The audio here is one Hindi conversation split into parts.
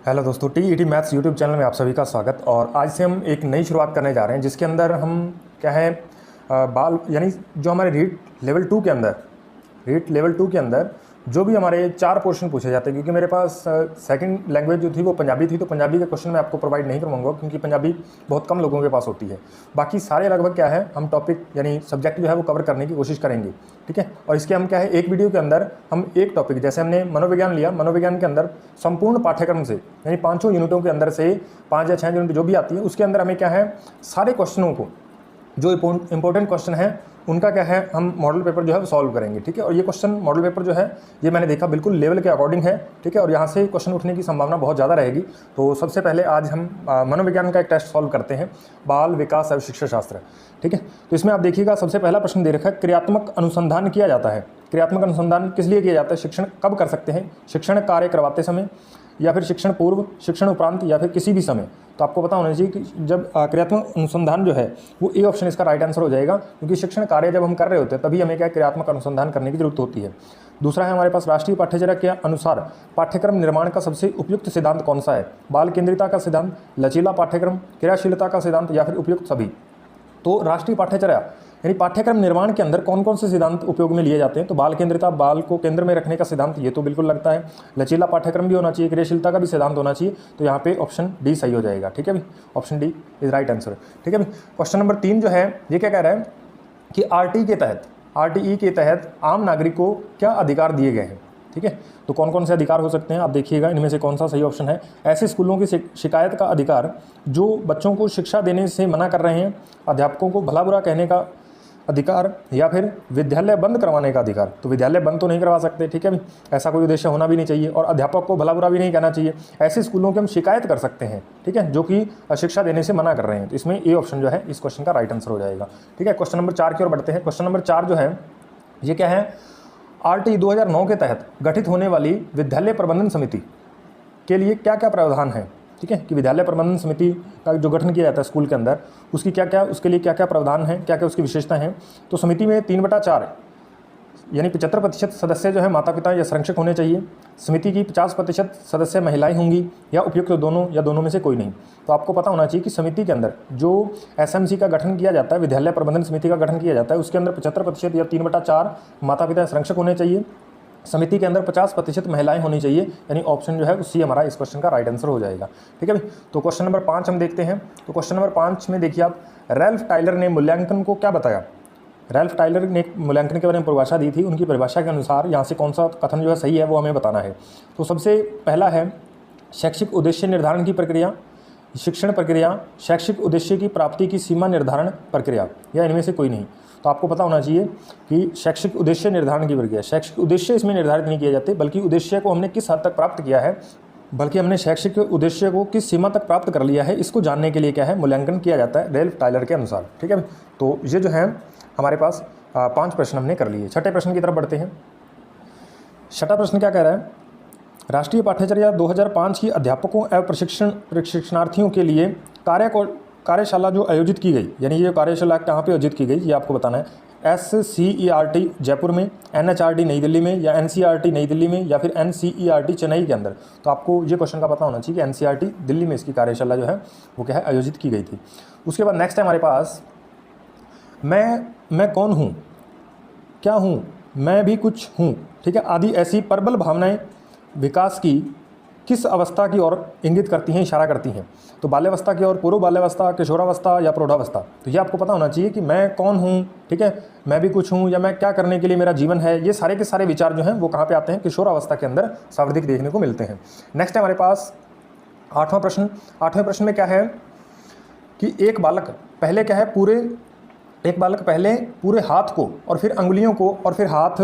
हेलो दोस्तों, टीईटी मैथ्स यूट्यूब चैनल में आप सभी का स्वागत। और आज से हम एक नई शुरुआत करने जा रहे हैं जिसके अंदर हम क्या है बाल यानी जो हमारे रीट लेवल 2 के अंदर जो भी हमारे 4 पोर्शन पूछे जाते हैं, क्योंकि मेरे पास सेकंड लैंग्वेज जो थी वो पंजाबी थी, तो पंजाबी के क्वेश्चन मैं आपको प्रोवाइड नहीं करवाऊंगा क्योंकि पंजाबी बहुत कम लोगों के पास होती है। बाकी सारे लगभग क्या है हम टॉपिक यानी सब्जेक्ट जो है वो कवर करने की कोशिश करेंगे, ठीक है। और इसके हम क्या है एक वीडियो के अंदर हम एक टॉपिक, जैसे हमने मनोविज्ञान लिया, मनोविज्ञान के अंदर संपूर्ण पाठ्यक्रम से यानी 5 यूनिटों के अंदर से 5 या 6 यूनिट जो भी आती है उसके अंदर हमें क्या है सारे क्वेश्चनों को जो इंपॉर्टेंट क्वेश्चन है उनका क्या है हम मॉडल पेपर जो है वो सॉल्व करेंगे, ठीक है। और ये क्वेश्चन मॉडल पेपर जो है ये मैंने देखा बिल्कुल लेवल के अकॉर्डिंग है, ठीक है। और यहाँ से क्वेश्चन उठने की संभावना बहुत ज़्यादा रहेगी। तो सबसे पहले आज हम मनोविज्ञान का एक टेस्ट सॉल्व करते हैं, बाल विकास एवं शिक्षा शास्त्र, ठीक है। तो इसमें आप देखिएगा सबसे पहला प्रश्न दे रखा है, क्रियात्मक अनुसंधान किया जाता है। क्रियात्मक अनुसंधान किस लिए किया जाता है? शिक्षण कब कर सकते हैं? शिक्षण कार्य करवाते समय, या फिर शिक्षण पूर्व, शिक्षण उपरांत, या फिर किसी भी समय। तो आपको पता होना चाहिए कि जब क्रियात्मक अनुसंधान जो है वो ए ऑप्शन इसका राइट आंसर हो जाएगा, क्योंकि शिक्षण कार्य जब हम कर रहे होते हैं तभी हमें क्या क्रियात्मक अनुसंधान करने की जरूरत होती है। दूसरा है हमारे पास, राष्ट्रीय पाठ्यचर्या के अनुसार पाठ्यक्रम निर्माण का सबसे उपयुक्त सिद्धांत कौन सा है? बाल केंद्रिता का सिद्धांत, लचीला पाठ्यक्रम, क्रियाशीलता का सिद्धांत, या फिर उपयुक्त सभी। तो राष्ट्रीय पाठ्यचर्या यानी पाठ्यक्रम निर्माण के अंदर कौन कौन से सिद्धांत उपयोग में लिए जाते हैं? तो बाल केंद्रिता, बाल को केंद्र में रखने का सिद्धांत, ये तो बिल्कुल लगता है। लचीला पाठ्यक्रम भी होना चाहिए, क्रियाशीलता का भी सिद्धांत होना चाहिए। तो यहाँ पे ऑप्शन डी सही हो जाएगा, ठीक है भाई। Option D is right answer, ठीक है भाई। क्वेश्चन नंबर 3 जो है ये क्या कह रहा है कि आरटीई के तहत आम नागरिक को क्या अधिकार दिए गए हैं, ठीक है। तो कौन कौन से अधिकार हो सकते हैं आप देखिएगा, इनमें से कौन सा सही ऑप्शन है? ऐसे स्कूलों की शिकायत का अधिकार जो बच्चों को शिक्षा देने से मना कर रहे हैं, अध्यापकों को भला बुरा कहने का अधिकार, या फिर विद्यालय बंद करवाने का अधिकार। तो विद्यालय बंद तो नहीं करवा सकते, ठीक है भी, ऐसा कोई उद्देश्य होना भी नहीं चाहिए। और अध्यापक को भला बुरा भी नहीं कहना चाहिए। ऐसे स्कूलों की हम शिकायत कर सकते हैं, ठीक है, जो कि शिक्षा देने से मना कर रहे हैं। तो इसमें ए ऑप्शन जो है इस क्वेश्चन का राइट आंसर हो जाएगा, ठीक है। क्वेश्चन नंबर 4 की ओर बढ़ते हैं। क्वेश्चन नंबर 4 जो है ये क्या है, आरटी 2009 के तहत गठित होने वाली विद्यालय प्रबंधन समिति के लिए क्या क्या प्रावधान है, ठीक है। कि विद्यालय प्रबंधन समिति का जो गठन किया जाता है स्कूल के अंदर उसकी क्या क्या, उसके लिए क्या क्या प्रावधान है, क्या क्या उसकी विशेषता है। तो समिति में 3/4 यानी 75% सदस्य जो है माता पिता या संरक्षक होने चाहिए। समिति की 50% सदस्य महिलाएं होंगी, या उपयुक्त दोनों, या दोनों में से कोई नहीं। तो आपको पता होना चाहिए कि समिति के अंदर जो एसएमसी का गठन किया जाता है, विद्यालय प्रबंधन समिति का गठन किया जाता है, उसके अंदर 75% या 3/4 माता पिता या संरक्षक होने चाहिए। समिति के अंदर 50% महिलाएं होनी चाहिए, यानी ऑप्शन जो है सी हमारा इस क्वेश्चन का राइट आंसर हो जाएगा, ठीक है भाई। तो क्वेश्चन नंबर 5 हम देखते हैं। तो क्वेश्चन नंबर 5 में देखिए आप, रैल्फ टाइलर ने मूल्यांकन को क्या बताया? रैल्फ टाइलर ने मूल्यांकन के बारे में परिभाषा दी थी, उनकी परिभाषा के अनुसार यहाँ से कौन सा कथन जो है सही है वो हमें बताना है। तो सबसे पहला है शैक्षिक उद्देश्य निर्धारण की प्रक्रिया, शिक्षण प्रक्रिया, शैक्षिक उद्देश्य की प्राप्ति की सीमा निर्धारण प्रक्रिया, या इनमें से कोई नहीं। तो आपको पता होना चाहिए कि शैक्षिक उद्देश्य निर्धारण की प्रक्रिया, शैक्षिक उद्देश्य इसमें निर्धारित नहीं किए जाते, बल्कि उद्देश्य को हमने किस हद तक प्राप्त किया है, बल्कि हमने शैक्षिक उद्देश्य को किस सीमा तक प्राप्त कर लिया है, इसको जानने के लिए क्या है मूल्यांकन किया जाता है रैल्फ टाइलर के अनुसार, ठीक है। तो ये जो है हमारे पास 5 प्रश्न हमने कर लिए। छठे प्रश्न की तरफ बढ़ते हैं। छठा प्रश्न क्या कह रहा है, राष्ट्रीय पाठ्यचर्या 2005 की अध्यापकों एवं प्रशिक्षणार्थियों के लिए कार्यशाला जो आयोजित की गई, यानी ये कार्यशाला कहाँ पे आयोजित की गई ये आपको बताना है। SCERT जयपुर में, NHRD नई दिल्ली में, या NCERT नई दिल्ली में, या फिर NCERT चेन्नई के अंदर। तो आपको ये क्वेश्चन का पता होना चाहिए कि NCERT दिल्ली में इसकी कार्यशाला जो है वो क्या है आयोजित की गई थी। उसके बाद नेक्स्ट है हमारे पास, मैं कौन हूँ, क्या हूँ, मैं भी कुछ हूँ, ठीक है, आदि ऐसी प्रबल भावनाएं विकास की किस अवस्था की ओर इंगित करती हैं, इशारा करती हैं? तो बाल्यावस्था की ओर, पूर्व बाल्यावस्था, किशोरावस्था, या प्रौढ़ावस्था। तो ये आपको पता होना चाहिए कि मैं कौन हूँ, ठीक है, मैं भी कुछ हूँ, या मैं क्या करने के लिए मेरा जीवन है, ये सारे के सारे विचार जो हैं वो कहाँ पे आते हैं? किशोरावस्था के अंदर सर्वाधिक देखने को मिलते हैं। नेक्स्ट है हमारे पास 8वां प्रश्न। 8वें प्रश्न में क्या है कि एक बालक पहले पूरे हाथ को और फिर अंगुलियों को और फिर हाथ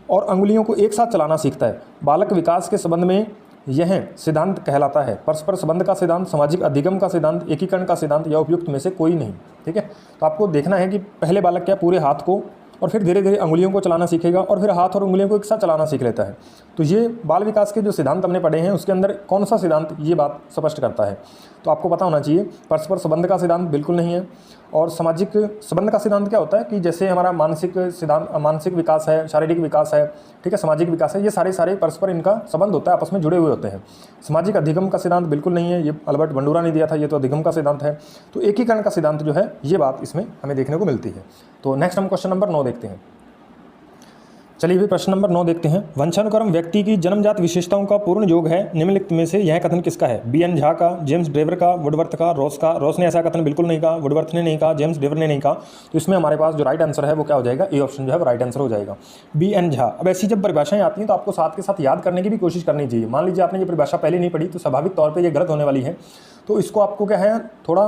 और अंगुलियों को एक साथ चलाना सीखता है। बालक विकास के संबंध में यह सिद्धांत कहलाता है परस्पर संबंध का सिद्धांत, सामाजिक अधिगम का सिद्धांत, एकीकरण का सिद्धांत, या उपयुक्त में से कोई नहीं, ठीक है। तो आपको देखना है कि पहले बालक क्या पूरे हाथ को और फिर धीरे धीरे अंगुलियों को चलाना सीखेगा, और फिर हाथ और अंगुलियों को एक साथ चलाना सीख लेता है। तो ये बाल विकास के जो सिद्धांत हमने पढ़े हैं उसके अंदर कौन सा सिद्धांत ये बात स्पष्ट करता है? तो आपको पता होना चाहिए परस्पर संबंध का सिद्धांत बिल्कुल नहीं है, और सामाजिक संबंध का सिद्धांत क्या होता है कि जैसे हमारा मानसिक विकास है, शारीरिक विकास है, ठीक है, सामाजिक विकास है, ये सारे परस्पर इनका संबंध होता है, आपस में जुड़े हुए होते हैं। सामाजिक अधिगम का सिद्धांत बिल्कुल नहीं है, ये अल्बर्ट बंडूरा ने दिया था, ये तो अधिगम का सिद्धांत है। तो एकीकरण का सिद्धांत जो है ये बात इसमें हमें देखने को मिलती है। तो नेक्स्ट हम क्वेश्चन नंबर 9 देखते हैं। चलिए भी प्रश्न नंबर 9 देखते हैं। वंशानुक्रम व्यक्ति की जन्मजात विशेषताओं का पूर्ण योग है, निम्नलिखित में से यह कथन किसका है? बी.एन. झा का, जेम्स ड्रेवर का, वुडवर्थ का, रॉस का। रॉस ने ऐसा कथन बिल्कुल नहीं कहा, वुडवर्थ ने नहीं कहा, जेम्स ड्रेवर ने नहीं कहा। तो इसमें हमारे पास जो राइट आंसर है वो क्या हो जाएगा? ए ऑप्शन जो है वो राइट आंसर हो जाएगा, बी.एन. झा। अब ऐसी जब परिभाषाएं आती हैं तो आपको साथ के साथ याद करने की भी कोशिश करनी चाहिए। मान लीजिए आपने ये परिभाषा पहले नहीं पढ़ी तो स्वाभाविक तौर पर ये गलत होने वाली है। तो इसको आपको क्या है, थोड़ा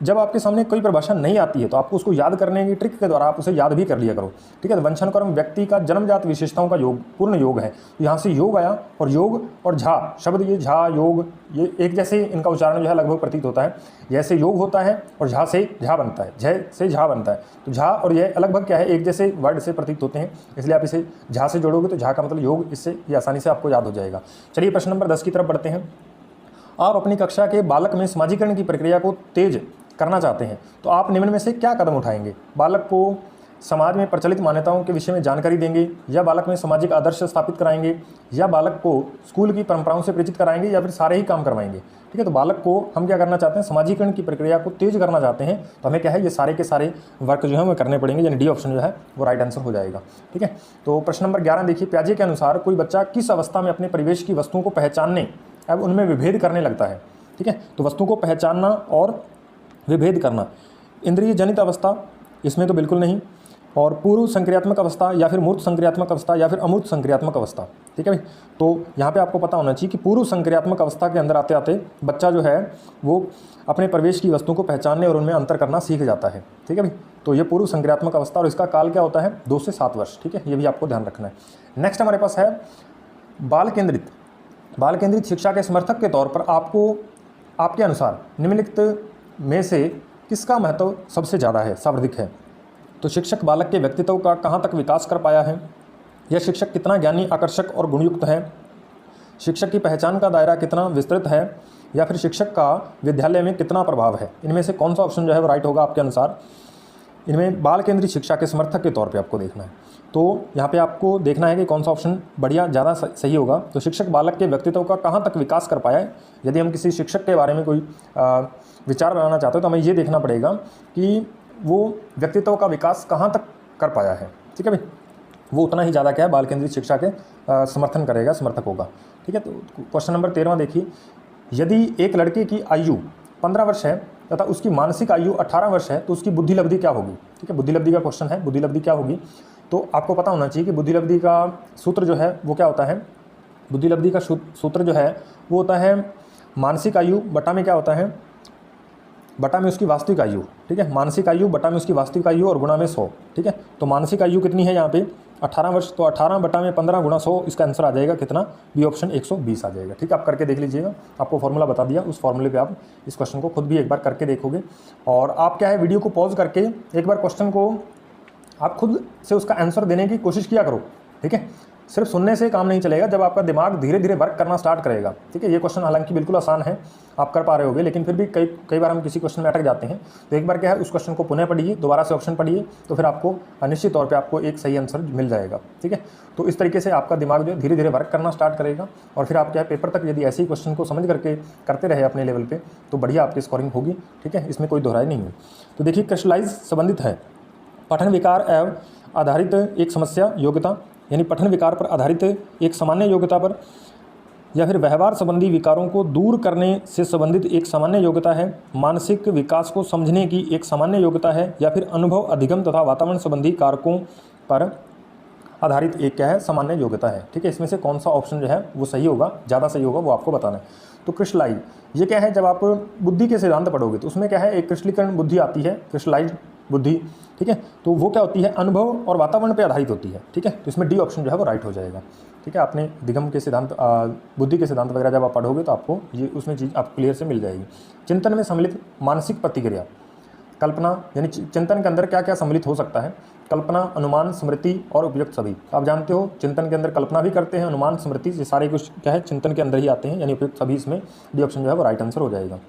जब आपके सामने कोई परिभाषा नहीं आती है तो आपको उसको याद करने की ट्रिक के द्वारा आप उसे याद भी कर लिया करो, ठीक है। वंशानुक्रम व्यक्ति का जन्मजात विशेषताओं का योग, पूर्ण योग है। तो यहाँ से योग आया और योग और झा शब्द, ये झा योग ये एक जैसे इनका उच्चारण जो है लगभग प्रतीत होता है। जैसे योग होता है और झा से झा बनता है, झ से झा बनता है। तो झा और यह लगभग क्या है, एक जैसे वर्ड से प्रतीत होते हैं, इसलिए आप इसे झा से जोड़ोगे तो झा का मतलब योग, इससे ये आसानी से आपको याद हो जाएगा। चलिए प्रश्न नंबर 10 की तरफ बढ़ते हैं। आप अपनी कक्षा के बालक में समाजीकरण की प्रक्रिया को तेज करना चाहते हैं, तो आप निम्न में से क्या कदम उठाएंगे? बालक को समाज में प्रचलित मान्यताओं के विषय में जानकारी देंगे, या बालक में सामाजिक आदर्श स्थापित कराएंगे, या बालक को स्कूल की परंपराओं से परिचित कराएंगे, या फिर सारे ही काम करवाएंगे? ठीक है, तो बालक को हम क्या करना चाहते हैं? समाजीकरण की प्रक्रिया को तेज करना चाहते हैं, तो हमें क्या है, ये सारे के सारे वर्क जो है वो करने पड़ेंगे, यानी डी ऑप्शन जो है वो राइट आंसर हो जाएगा। ठीक है, तो प्रश्न नंबर 11 देखिए। पियाजे के अनुसार कोई बच्चा किस अवस्था में अपने परिवेश की वस्तुओं को पहचानने अब उनमें विभेद करने लगता है? ठीक है, तो वस्तुओं को पहचानना और विभेद करना, इंद्रिय जनित अवस्था इसमें तो बिल्कुल नहीं, और पूर्व संक्रियात्मक अवस्था, या फिर मूर्त संक्रियात्मक अवस्था, या फिर अमूर्त संक्रियात्मक अवस्था। ठीक है भाई, तो यहाँ पे आपको पता होना चाहिए कि पूर्व संक्रियात्मक अवस्था के अंदर आते आते बच्चा जो है वो अपने परिवेश की वस्तुओं को पहचानने और उनमें अंतर करना सीख जाता है। ठीक है भाई, तो ये पूर्व संक्रियात्मक अवस्था, और इसका काल क्या होता है? 2 से 7 वर्ष। ठीक है, ये भी आपको ध्यान रखना है। नेक्स्ट हमारे पास है बाल केंद्रित शिक्षा के समर्थक के तौर पर आपके अनुसार निम्नलिखित में से किसका महत्व सबसे ज़्यादा है, सर्वाधिक है? तो शिक्षक बालक के व्यक्तित्व का कहाँ तक विकास कर पाया है, यह शिक्षक कितना ज्ञानी, आकर्षक और गुणयुक्त है, शिक्षक की पहचान का दायरा कितना विस्तृत है, या फिर शिक्षक का विद्यालय में कितना प्रभाव है? इनमें से कौन सा ऑप्शन जो है वो राइट होगा आपके अनुसार? इनमें बाल केंद्रित शिक्षा के समर्थक के तौर पे आपको देखना है। तो यहाँ पे आपको देखना है कि कौन सा ऑप्शन बढ़िया ज़्यादा सही होगा। तो शिक्षक बालक के व्यक्तित्व का कहाँ तक विकास कर पाया है, यदि हम किसी शिक्षक के बारे में कोई विचार बनाना चाहते हो तो हमें ये देखना पड़ेगा कि वो व्यक्तित्व का विकास कहाँ तक कर पाया है। ठीक है भाई, वो उतना ही ज़्यादा क्या है, बाल केंद्रित शिक्षा के समर्थन करेगा, समर्थक होगा। ठीक है, तो क्वेश्चन नंबर 13 देखिए। यदि एक लड़के की आयु 15 वर्ष है तथा उसकी मानसिक आयु 18 वर्ष है तो उसकी बुद्धि लब्धि क्या होगी? ठीक है, बुद्धि लब्धि का क्वेश्चन है, बुद्धि लब्धि क्या होगी? तो आपको पता होना चाहिए कि बुद्धि लब्धि का सूत्र जो है वो क्या होता है? बुद्धि लब्धि का सूत्र जो है वो होता है मानसिक आयु बटा में क्या होता है, बटा में उसकी वास्तविक आयु। ठीक है, मानसिक आयु बटा में उसकी वास्तविक आयु और गुणा में 100। ठीक है, तो मानसिक आयु कितनी है यहाँ पे? 18 वर्ष, तो 18 बटा में 15 गुणा 100, इसका आंसर आ जाएगा कितना? बी ऑप्शन 120 आ जाएगा। ठीक है, आप करके देख लीजिएगा, आपको फॉर्मूला बता दिया, उस फॉर्मूले पे आप इस क्वेश्चन को खुद भी एक बार करके देखोगे। और आप क्या है, वीडियो को पॉज करके एक बार क्वेश्चन को आप खुद से उसका आंसर देने की कोशिश किया करो। ठीक है, सिर्फ सुनने से काम नहीं चलेगा, जब आपका दिमाग धीरे धीरे वर्क करना स्टार्ट करेगा। ठीक है, ये क्वेश्चन हालांकि बिल्कुल आसान है, आप कर पा रहे होगे, लेकिन फिर भी कई बार हम किसी क्वेश्चन में अटक जाते हैं। तो एक बार क्या है, उस क्वेश्चन को पुनः पढ़िए, दोबारा से ऑप्शन पढ़िए, तो फिर आपको निश्चित तौर पे आपको एक सही आंसर मिल जाएगा। ठीक है, तो इस तरीके से आपका दिमाग जो है धीरे धीरे वर्क करना स्टार्ट करेगा, और फिर आप क्या है, पेपर तक यदि ऐसे ही क्वेश्चन को समझ करके करते रहे अपने लेवल पर, तो बढ़िया आपकी स्कोरिंग होगी। ठीक है, इसमें कोई दोहराई नहीं है। तो देखिए, क्रिस्टलाइज संबंधित है पठन विकार एवं आधारित एक समस्या योग्यता, यानी पठन विकार पर आधारित एक सामान्य योग्यता पर, या फिर व्यवहार संबंधी विकारों को दूर करने से संबंधित एक सामान्य योग्यता है, मानसिक विकास को समझने की एक सामान्य योग्यता है, या फिर अनुभव, अधिगम तथा वातावरण संबंधी कारकों पर आधारित एक क्या है, सामान्य योग्यता है। ठीक है, इसमें से कौन सा ऑप्शन जो है वो सही होगा, ज़्यादा सही होगा, वो आपको बताना है। तो क्रिस्टलाइज ये क्या है, जब आप बुद्धि के सिद्धांत पढ़ोगे तो उसमें क्या है, एक क्रिस्टलीकरण बुद्धि आती है, क्रिस्टलाइज बुद्धि। ठीक है, तो वो क्या होती है, अनुभव और वातावरण पर आधारित होती है। ठीक है, तो इसमें डी ऑप्शन जो है वो राइट हो जाएगा। ठीक है, आपने दिगम के सिद्धांत, बुद्धि के सिद्धांत वगैरह जब आप पढ़ोगे तो आपको ये उसमें चीज़ आपको क्लियर से मिल जाएगी। चिंतन में सम्मिलित मानसिक प्रतिक्रिया, कल्पना, यानी चिंतन के अंदर क्या क्या सम्मिलित हो सकता है? कल्पना, अनुमान, स्मृति और उपयुक्त सभी। आप जानते हो चिंतन के अंदर कल्पना भी करते हैं, अनुमान, स्मृति, ये सारे कुछ क्या है, चिंतन के अंदर ही आते हैं, यानी उपयुक्त सभी, इसमें डी ऑप्शन जो है वो राइट आंसर हो जाएगा।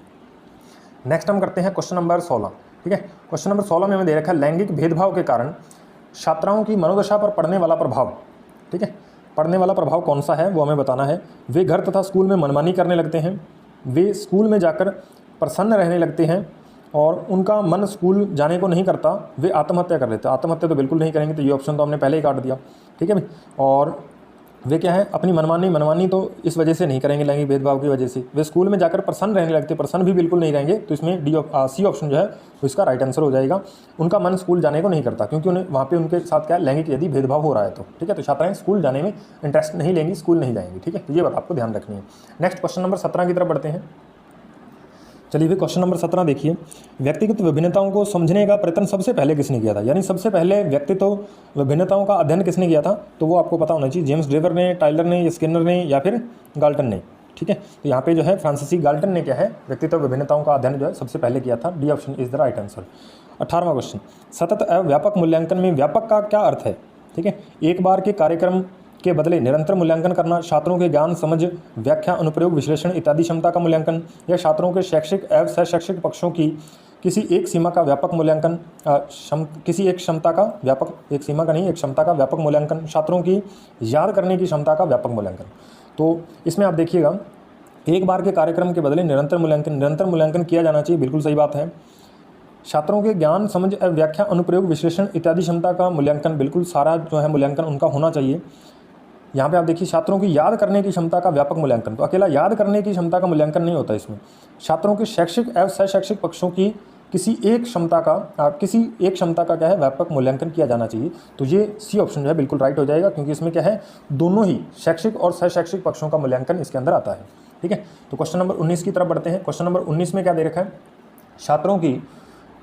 नेक्स्ट हम करते हैं क्वेश्चन नंबर 16। ठीक है। क्वेश्चन नंबर 16 में हमें दे रखा है लैंगिक भेदभाव के कारण छात्राओं की मनोदशा पर पड़ने वाला प्रभाव। ठीक है, पड़ने वाला प्रभाव कौन सा है वो हमें बताना है। वे घर तथा स्कूल में मनमानी करने लगते हैं, वे स्कूल में जाकर प्रसन्न रहने लगते हैं और उनका मन स्कूल जाने को नहीं करता, वे आत्महत्या कर लेते हैं। आत्महत्या तो बिल्कुल नहीं करेंगे, तो ये ऑप्शन तो हमने पहले ही काट दिया। ठीक है भाई, और वे क्या है अपनी मनमानी तो इस वजह से नहीं करेंगे, लैंगिक भेदभाव की वजह से। वे स्कूल में जाकर प्रसन्न रहने लगते, प्रसन्न भी बिल्कुल नहीं रहेंगे, तो इसमें सी ऑप्शन जो है वो इसका राइट आंसर हो जाएगा। उनका मन स्कूल जाने को नहीं करता क्योंकि उन्हें वहाँ पे उनके साथ क्या है लैंगिक यदि भेदभाव हो रहा है तो। ठीक है, तो छात्राएं स्कूल जाने में इंटरेस्ट नहीं लेंगी, स्कूल नहीं जाएंगी। ठीक है, तो ये बात आपको ध्यान रखनी है। नेक्स्ट क्वेश्चन नंबर 17 की तरफ बढ़ते हैं। चलिए फिर क्वेश्चन नंबर 17 देखिए, व्यक्तिगत विभिन्नताओं को समझने का प्रयत्न सबसे पहले किसने किया था, यानी सबसे पहले व्यक्तित्व विभिन्नताओं का अध्ययन किसने किया था, तो वो आपको पता होना चाहिए। जेम्स ड्रेवर ने, टाइलर ने, स्किनर ने या फिर गाल्टन ने। ठीक है, तो यहाँ पे जो है फ्रांसीसी गाल्टन ने क्या है व्यक्तित्व विभिन्नताओं का अध्ययन जो है सबसे पहले किया था। D option is the right answer. 18वां क्वेश्चन, सतत एवं व्यापक मूल्यांकन में व्यापक का क्या अर्थ है। ठीक है, एक बार के कार्यक्रम के बदले निरंतर मूल्यांकन करना, छात्रों के ज्ञान, समझ, व्याख्या, अनुप्रयोग, विश्लेषण इत्यादि क्षमता का मूल्यांकन, या छात्रों के शैक्षिक एवं सशैक्षिक पक्षों की किसी एक सीमा का व्यापक मूल्यांकन, किसी एक क्षमता का व्यापक, एक सीमा का नहीं एक क्षमता का व्यापक मूल्यांकन, छात्रों की याद करने की क्षमता का व्यापक मूल्यांकन। तो इसमें आप देखिएगा एक बार के कार्यक्रम के बदले निरंतर मूल्यांकन किया जाना चाहिए, बिल्कुल सही बात है। छात्रों के ज्ञान, समझ, व्याख्या, अनुप्रयोग, विश्लेषण इत्यादि क्षमता का मूल्यांकन, बिल्कुल सारा जो है मूल्यांकन उनका होना चाहिए। यहाँ पे आप देखिए छात्रों की याद करने की क्षमता का व्यापक मूल्यांकन, तो अकेला याद करने की क्षमता का मूल्यांकन नहीं होता इसमें। छात्रों के शैक्षिक एवं सशैक्षिक पक्षों की किसी एक क्षमता का क्या है व्यापक मूल्यांकन किया जाना चाहिए। तो ये सी ऑप्शन जो है बिल्कुल राइट हो जाएगा, क्योंकि इसमें क्या है दोनों ही शैक्षिक और सशैक्षिक पक्षों का मूल्यांकन इसके अंदर आता है। ठीक है, तो क्वेश्चन नंबर 19 की तरफ बढ़ते हैं। क्वेश्चन नंबर 19 में क्या दे रखा है, छात्रों की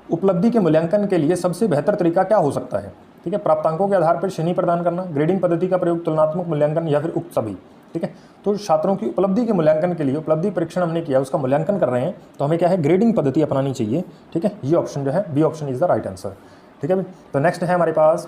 उपलब्धि के मूल्यांकन के लिए सबसे बेहतर तरीका क्या हो सकता है। ठीक है, प्राप्तांकों के आधार पर श्रेणी प्रदान करना, ग्रेडिंग पद्धति का प्रयोग, तुलनात्मक मूल्यांकन या फिर उक्त सभी। ठीक है, तो छात्रों की उपलब्धि के मूल्यांकन के लिए उपलब्धि परीक्षण हमने किया, उसका मूल्यांकन कर रहे हैं, तो हमें क्या है ग्रेडिंग पद्धति अपनानी चाहिए। ठीक है, ये ऑप्शन जो है B option is the right answer. ठीक है, तो नेक्स्ट है हमारे पास,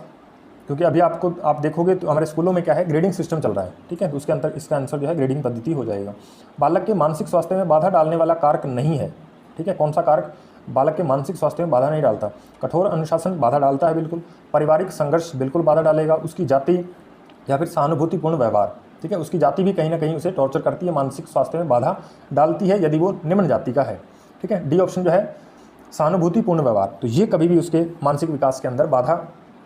क्योंकि अभी आप देखोगे तो हमारे स्कूलों में क्या है ग्रेडिंग सिस्टम चल रहा है। ठीक है, तो उसके अंदर इसका आंसर जो है ग्रेडिंग पद्धति हो जाएगा। बालक के मानसिक स्वास्थ्य में बाधा डालने वाला कारक नहीं है। ठीक है, कौन सा कारक बालक के मानसिक स्वास्थ्य में बाधा नहीं डालता। कठोर अनुशासन बाधा डालता है बिल्कुल, पारिवारिक संघर्ष बिल्कुल बाधा डालेगा, उसकी जाति या फिर सहानुभूतिपूर्ण व्यवहार। ठीक है, उसकी जाति भी कहीं ना कहीं उसे टॉर्चर करती है, मानसिक स्वास्थ्य में बाधा डालती है यदि वो निम्न जाति का है। ठीक है, डी ऑप्शन जो है सहानुभूतिपूर्ण व्यवहार, तो ये कभी भी उसके मानसिक विकास के अंदर बाधा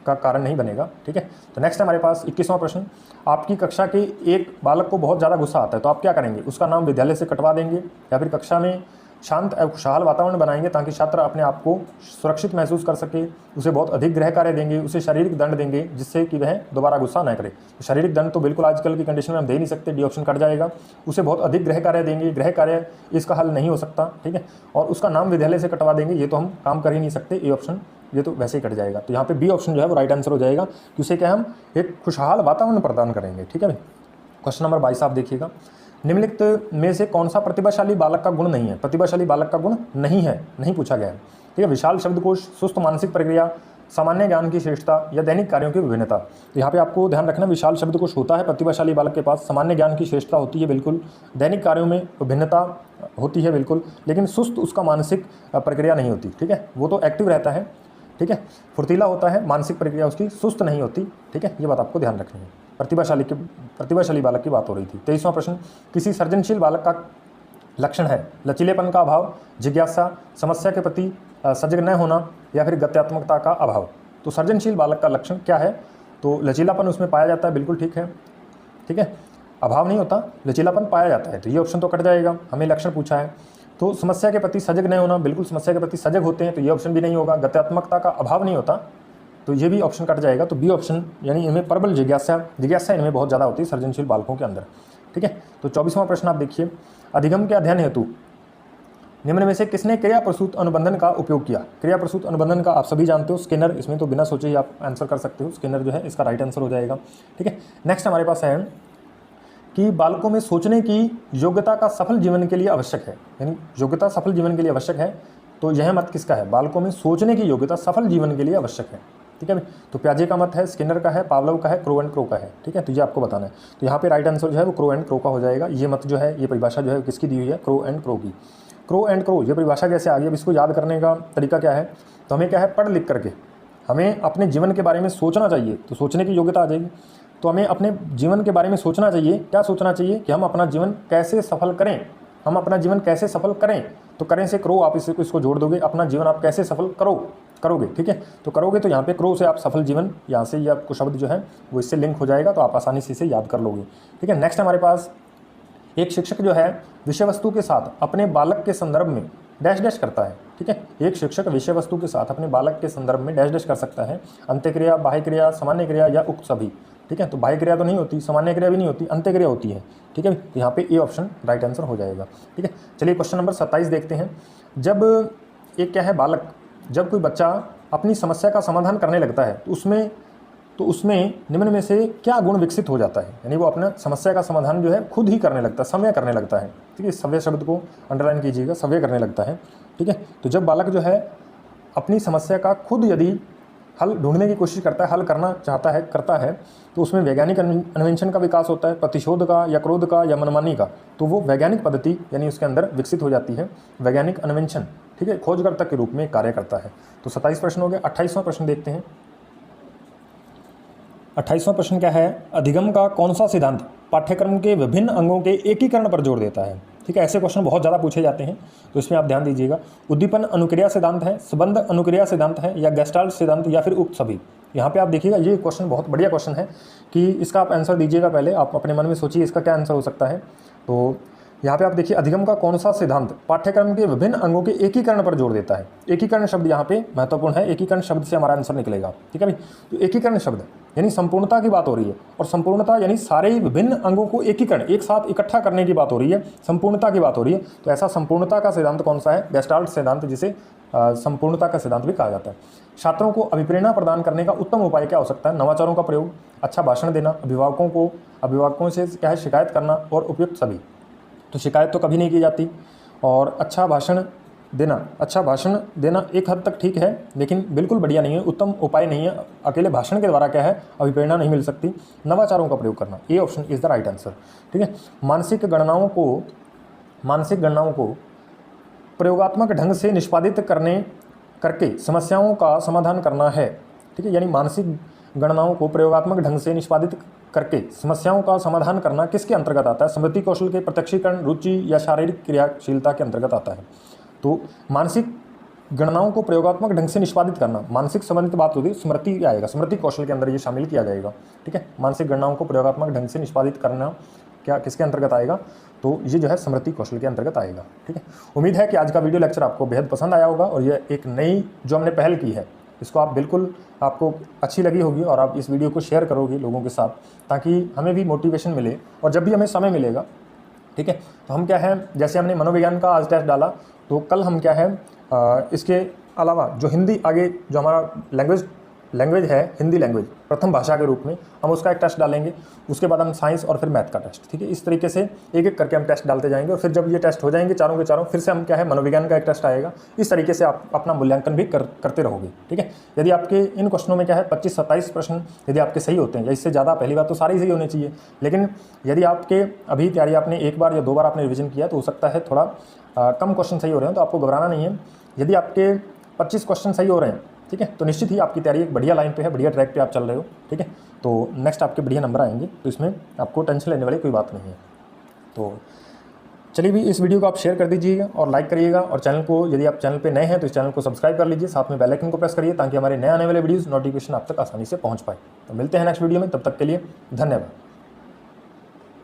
का कारण नहीं बनेगा। ठीक है, तो नेक्स्ट हमारे पास 21वां प्रश्न, आपकी कक्षा के एक बालक को बहुत ज़्यादा गुस्सा आता है, तो आप क्या करेंगे, उसका नाम विद्यालय से कटवा देंगे या फिर कक्षा में शांत एवं खुशहाल वातावरण बनाएंगे ताकि छात्र अपने आप को सुरक्षित महसूस कर सके, उसे बहुत अधिक गृह कार्य देंगे, उसे शारीरिक दंड देंगे जिससे कि वह दोबारा गुस्सा न करे। तो शारीरिक दंड तो बिल्कुल आजकल की कंडीशन में हम दे नहीं सकते, डी ऑप्शन कट जाएगा। उसे बहुत अधिक गृह कार्य देंगे, गृह कार्य इसका हल नहीं हो सकता। ठीक है, और उसका नाम विद्यालय से कटवा देंगे, ये तो हम काम कर ही नहीं सकते, ए ऑप्शन ये तो वैसे ही कट जाएगा। तो यहाँ पे बी ऑप्शन जो है वो राइट आंसर हो जाएगा कि उसे क्या हम एक खुशहाल वातावरण प्रदान करेंगे। ठीक है भाई, क्वेश्चन नंबर 22 आप देखिएगा, निम्नलिखित में से कौन सा प्रतिभाशाली बालक का गुण नहीं है। प्रतिभाशाली बालक का गुण नहीं है, नहीं पूछा गया है। ठीक है, विशाल शब्दकोश, सुस्त मानसिक प्रक्रिया, सामान्य ज्ञान की श्रेष्ठता या दैनिक कार्यों की विभिन्नता। तो यहाँ पे आपको ध्यान रखना, विशाल शब्दकोश होता है प्रतिभाशाली बालक के पास, सामान्य ज्ञान की श्रेष्ठता होती है बिल्कुल, दैनिक कार्यों में विभिन्नता होती है बिल्कुल, लेकिन सुस्त उसका मानसिक प्रक्रिया नहीं होती। ठीक है, वो तो एक्टिव रहता है। ठीक है, फुर्तीला होता है, मानसिक प्रक्रिया उसकी सुस्त नहीं होती। ठीक है, ये बात आपको ध्यान रखनी है। प्रतिभाशाली बालक की बात हो रही थी। 23वां प्रश्न, किसी सृजनशील बालक का लक्षण है लचीलेपन का अभाव, जिज्ञासा, समस्या के प्रति सजग न होना या फिर गत्यात्मकता का अभाव। तो सृजनशील बालक का लक्षण क्या है, तो लचीलापन उसमें पाया जाता है, बिल्कुल ठीक है। ठीक है, अभाव नहीं होता, लचीलापन पाया जाता है, तो ये ऑप्शन तो कट जाएगा, हमें लक्षण पूछा है। तो समस्या के प्रति सजग नहीं होना, बिल्कुल समस्या के प्रति सजग होते हैं, तो ये ऑप्शन भी नहीं होगा। गत्यात्मकता का अभाव नहीं होता, तो ये भी ऑप्शन कट जाएगा। तो बी ऑप्शन, यानी इनमें प्रबल जिज्ञासा इनमें बहुत ज़्यादा होती है सृजनशील बालकों के अंदर। ठीक है, तो 24वां प्रश्न आप देखिए, अधिगम के अध्ययन हेतु निम्न में से किसने क्रिया प्रसूत अनुबंधन का उपयोग किया। क्रिया प्रसूत अनुबंधन का आप सभी जानते हो, स्किनर, इसमें तो बिना सोचे ही आप आंसर कर सकते हो, स्किनर जो है इसका राइट आंसर हो जाएगा। ठीक है, नेक्स्ट हमारे पास है कि बालकों में सोचने की योग्यता का सफल जीवन के लिए आवश्यक है, यानी योग्यता सफल जीवन के लिए आवश्यक है, तो यह मत किसका है, बालकों में सोचने की योग्यता सफल जीवन के लिए आवश्यक है। ठीक है भाई। तो प्याजे का मत है, स्किनर का है, पावलोव का है, क्रो एंड क्रो का है। ठीक है, तो ये आपको बताना है। तो यहाँ पे राइट आंसर जो है वो क्रो एंड क्रो का हो जाएगा। ये मत जो है, ये परिभाषा जो है किसकी दी हुई है, क्रो एंड क्रो की। क्रो एंड क्रो ये परिभाषा कैसे आ गई, अब इसको याद करने का तरीका क्या है, तो हमें क्या है, पढ़ लिख करके हमें अपने जीवन के बारे में सोचना चाहिए, तो सोचने की योग्यता आ जाएगी। तो हमें अपने जीवन के बारे में सोचना चाहिए, क्या सोचना चाहिए कि हम अपना जीवन कैसे सफल करें, हम अपना जीवन कैसे सफल करें। तो करें से क्रो, आप इसको जोड़ दोगे, अपना जीवन आप कैसे सफल करोगे। ठीक है, तो करोगे तो यहाँ पे क्रो से आप सफल जीवन, यहाँ से ये आपको शब्द जो है वो इससे लिंक हो जाएगा, तो आप आसानी से इसे याद कर लोगे। ठीक है, नेक्स्ट हमारे पास एक शिक्षक जो है विषय वस्तु के साथ अपने बालक के संदर्भ में डैश डैश करता है। ठीक है, एक शिक्षक विषय वस्तु के साथ अपने बालक के संदर्भ में डैश डैश कर सकता है। अंत्य क्रिया, बाह्य क्रिया, सामान्य क्रिया या उक्त सभी। ठीक है, तो बाह्य क्रिया तो नहीं होती, सामान्य क्रिया भी नहीं होती, अंत्य क्रिया होती है। ठीक है, तो यहाँ पे ए ऑप्शन राइट आंसर हो जाएगा। ठीक है, चलिए क्वेश्चन नंबर 27 देखते हैं। जब एक क्या है बालक, जब कोई बच्चा अपनी समस्या का समाधान करने लगता है तो उसमें निम्न में से क्या गुण विकसित हो जाता है, यानी वो अपना समस्या का समाधान जो है खुद ही करने लगता है, स्वयं करने लगता है। ठीक है, सव्य शब्द को अंडरलाइन कीजिएगा, स्वयं करने लगता है। ठीक है, तो जब बालक जो है अपनी समस्या का खुद यदि हल ढूंढने की कोशिश करता है, हल करना चाहता है, करता है, तो उसमें वैज्ञानिक अन्वेषण का विकास होता है, प्रतिशोध का या क्रोध का या मनमानी का, तो वो वैज्ञानिक पद्धति यानी उसके अंदर विकसित हो जाती है, वैज्ञानिक अन्वेषण। ठीक है, खोजकर्ता के रूप में कार्य करता है। तो 27 प्रश्न हो गए। 28वां प्रश्न देखते हैं। 28वां प्रश्न क्या है, अधिगम का कौन सा सिद्धांत पाठ्यक्रम के विभिन्न अंगों के एकीकरण पर जोर देता है। ठीक है, ऐसे क्वेश्चन बहुत ज़्यादा पूछे जाते हैं, तो इसमें आप ध्यान दीजिएगा। उद्दीपन अनुक्रिया सिद्धांत है, संबंध अनुक्रिया सिद्धांत है, या गेस्टाल्ट सिद्धांत, या फिर उक्त सभी। यहाँ पे आप देखिएगा, ये क्वेश्चन बहुत बढ़िया क्वेश्चन है कि इसका आप आंसर दीजिएगा। पहले आप अपने मन में सोचिए इसका क्या आंसर हो सकता है। तो यहाँ पे आप देखिए, अधिगम का कौन सा सिद्धांत पाठ्यक्रम के विभिन्न अंगों के एकीकरण पर जोर देता है। एकीकरण शब्द यहाँ पे महत्वपूर्ण है, एकीकरण शब्द से हमारा आंसर निकलेगा। ठीक है भाई, तो एकीकरण शब्द यानी संपूर्णता की बात हो रही है, और संपूर्णता यानी सारे विभिन्न अंगों को एकीकरण, एक साथ इकट्ठा करने की बात हो रही है, संपूर्णता की बात हो रही है। तो ऐसा संपूर्णता का सिद्धांत कौन सा है, गेस्टाल्ट सिद्धांत, जिसे संपूर्णता का सिद्धांत भी कहा जाता है। छात्रों को अभिप्रेरणा प्रदान करने का उत्तम उपाय क्या हो सकता है, नवाचारों का प्रयोग, अच्छा भाषण देना, अभिभावकों से क्या है शिकायत करना, और उपयुक्त सभी। तो शिकायत तो कभी नहीं की जाती, और अच्छा भाषण देना एक हद तक ठीक है, लेकिन बिल्कुल बढ़िया नहीं है, उत्तम उपाय नहीं है। अकेले भाषण के द्वारा क्या है अभिप्रेरणा नहीं मिल सकती। नवाचारों का प्रयोग करना, A option is the right answer. ठीक है, मानसिक गणनाओं को प्रयोगात्मक ढंग से निष्पादित करके समस्याओं का समाधान करना है। ठीक है, यानी मानसिक गणनाओं को प्रयोगात्मक ढंग से निष्पादित करके समस्याओं का समाधान करना किसके अंतर्गत आता है, स्मृति कौशल के, प्रत्यक्षीकरण, रुचि या शारीरिक क्रियाशीलता के अंतर्गत आता है। तो मानसिक गणनाओं को प्रयोगात्मक ढंग से निष्पादित करना, मानसिक संबंधित बात होती है, स्मृति आएगा, स्मृति कौशल के अंदर ये शामिल किया जाएगा। ठीक है, मानसिक गणनाओं को प्रयोगात्मक ढंग से निष्पादित करना क्या किसके अंतर्गत आएगा, तो ये जो है स्मृति कौशल के अंतर्गत आएगा। ठीक है, उम्मीद है कि आज का वीडियो लेक्चर आपको बेहद पसंद आया होगा, और ये एक नई जो हमने पहल की है इसको आप बिल्कुल आपको अच्छी लगी होगी, और आप इस वीडियो को शेयर करोगे लोगों के साथ, ताकि हमें भी मोटिवेशन मिले, और जब भी हमें समय मिलेगा, ठीक है, तो हम क्या है, जैसे हमने मनोविज्ञान का आज टेस्ट डाला, तो कल हम क्या है इसके अलावा जो हिंदी आगे जो हमारा लैंग्वेज है, हिंदी लैंग्वेज प्रथम भाषा के रूप में, हम उसका एक टेस्ट डालेंगे। उसके बाद हम साइंस और फिर मैथ का टेस्ट। ठीक है, इस तरीके से एक एक करके हम टेस्ट डालते जाएंगे, और फिर जब ये टेस्ट हो जाएंगे चारों के चारों, फिर से हम क्या है मनोविज्ञान का एक टेस्ट आएगा। इस तरीके से आप अपना मूल्यांकन भी करते रहोगे। ठीक है, यदि आपके इन क्वेश्चनों में क्या है 25-27 प्रश्न यदि आपके सही होते हैं, या इससे ज़्यादा, पहली बात तो सारे सही होने चाहिए, लेकिन यदि आपके अभी तैयारी आपने एक बार या 2 बार आपने रिविजन किया, तो हो सकता है थोड़ा कम क्वेश्चन सही हो रहे हैं, तो आपको घबराना नहीं है। यदि आपके 25 क्वेश्चन सही हो रहे हैं, ठीक है, तो निश्चित ही आपकी तैयारी एक बढ़िया लाइन पे है, बढ़िया ट्रैक पे आप चल रहे हो। ठीक है, तो नेक्स्ट आपके बढ़िया नंबर आएंगे, तो इसमें आपको टेंशन लेने वाली कोई बात नहीं है। तो चलिए भी इस वीडियो को आप शेयर कर दीजिएगा और लाइक करिएगा, और चैनल को, यदि आप चैनल पे नए हैं तो इस चैनल को सब्सक्राइब कर लीजिए, साथ में बेल आइकन को प्रेस करिए, ताकि हमारे नए आने वाले वीडियोस नोटिफिकेशन आप तक आसानी से पहुँच पाए। तो मिलते हैं नेक्स्ट वीडियो में, तब तक के लिए धन्यवाद।